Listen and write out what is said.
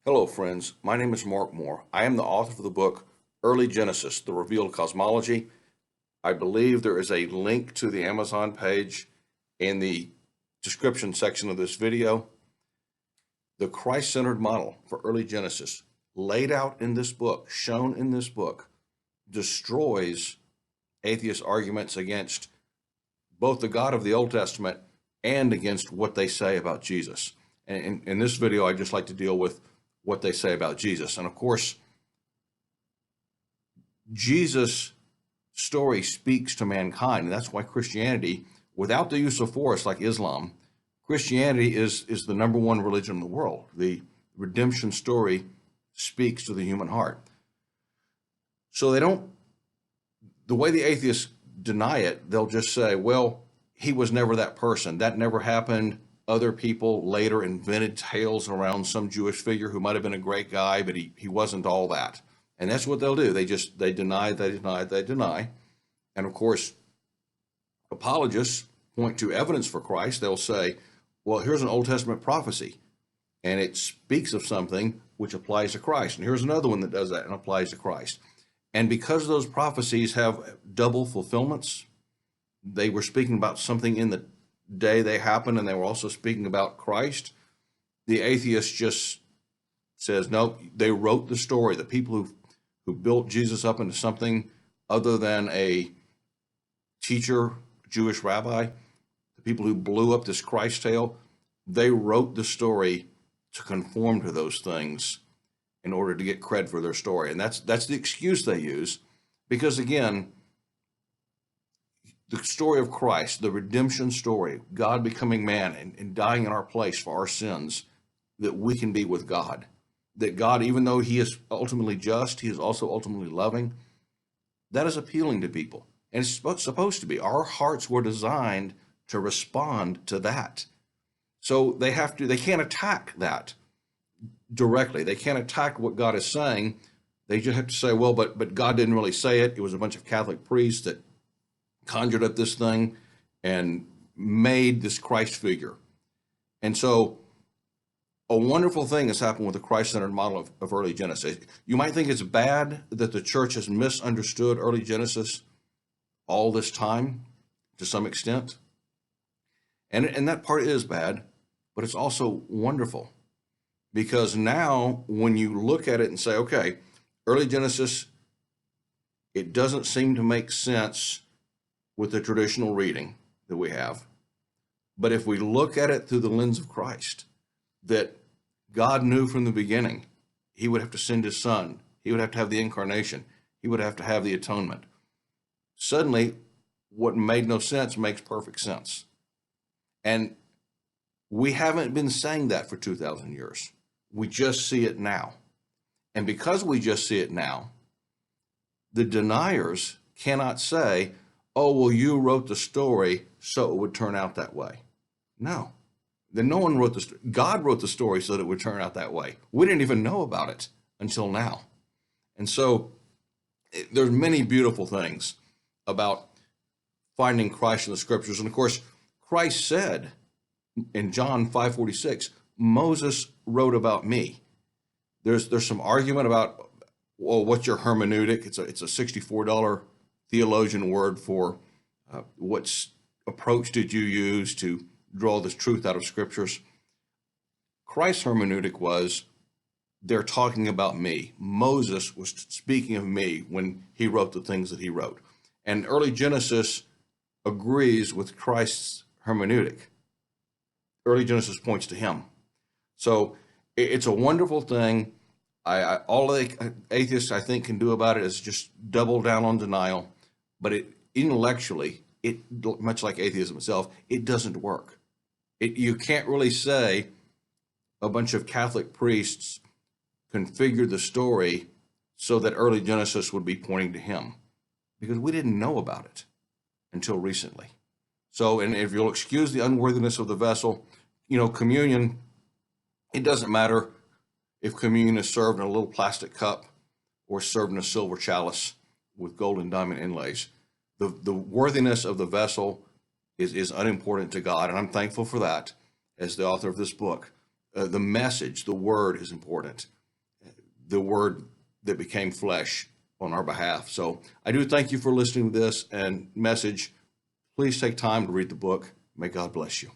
Hello, friends. My name is Mark Moore. I am the author of the book, Early Genesis, The Revealed Cosmology. I believe there is a link to the Amazon page in the description section of this video. The Christ-centered model for early Genesis, laid out in this book, shown in this book, destroys atheist arguments against both the God of the Old Testament and against what they say about Jesus. And in this video, I'd just like to deal with what they say about Jesus. And of course, Jesus' story speaks to mankind. And that's why Christianity, without the use of force like Islam, Christianity is the number one religion in the world. The redemption story speaks to the human heart. So the way the atheists deny it, they'll just say, well, he was never that person. That never happened. Other people later invented tales around some Jewish figure who might have been a great guy, but he wasn't all that. And that's what they'll do. They deny. And of course, apologists point to evidence for Christ. They'll say, well, here's an Old Testament prophecy, and it speaks of something which applies to Christ. And here's another one that does that and applies to Christ. And because those prophecies have double fulfillments, they were speaking about something in the day they happened, and they were also speaking about Christ. The atheist just says, no, they wrote the story. The people who built Jesus up into something other than a teacher, Jewish rabbi, the people who blew up this Christ tale, they wrote the story to conform to those things in order to get credit for their story. And that's the excuse they use, because again, the story of Christ, the redemption story, God becoming man and dying in our place for our sins, that we can be with God. That God, even though he is ultimately just, he is also ultimately loving. That is appealing to people. And it's supposed to be. Our hearts were designed to respond to that. So they can't attack that directly. They can't attack what God is saying. They just have to say, well, but God didn't really say it. It was a bunch of Catholic priests that conjured up this thing and made this Christ figure. And so a wonderful thing has happened with the Christ-centered model of early Genesis. You might think it's bad that the church has misunderstood early Genesis all this time to some extent. And that part is bad, but it's also wonderful, because now when you look at it and say, okay, early Genesis, it doesn't seem to make sense with the traditional reading that we have. But if we look at it through the lens of Christ, that God knew from the beginning he would have to send his son, he would have to have the incarnation, he would have to have the atonement. Suddenly, what made no sense makes perfect sense. And we haven't been saying that for 2,000 years. We just see it now. And because we just see it now, the deniers cannot say, oh, well, you wrote the story, so it would turn out that way. No. Then no one wrote the story. God wrote the story so that it would turn out that way. We didn't even know about it until now. And so there's many beautiful things about finding Christ in the scriptures. And of course, Christ said in John 5:46, Moses wrote about me. There's some argument about, well, what's your hermeneutic? It's a $64 theologian word for what approach did you use to draw this truth out of scriptures. Christ's hermeneutic was, they're talking about me. Moses was speaking of me when he wrote the things that he wrote. And early Genesis agrees with Christ's hermeneutic. Early Genesis points to him. So it's a wonderful thing. All the atheists, I think, can do about it is just double down on denial. But intellectually, much like atheism itself, it doesn't work. You can't really say a bunch of Catholic priests configured the story so that early Genesis would be pointing to him, because we didn't know about it until recently. So, and if you'll excuse the unworthiness of the vessel, communion, it doesn't matter if communion is served in a little plastic cup or served in a silver chalice with gold and diamond inlays. The worthiness of the vessel is unimportant to God, and I'm thankful for that as the author of this book. The message, the word is important. the Word that became flesh on our behalf. So I do thank you for listening to this and message. Please take time to read the book. May God bless you.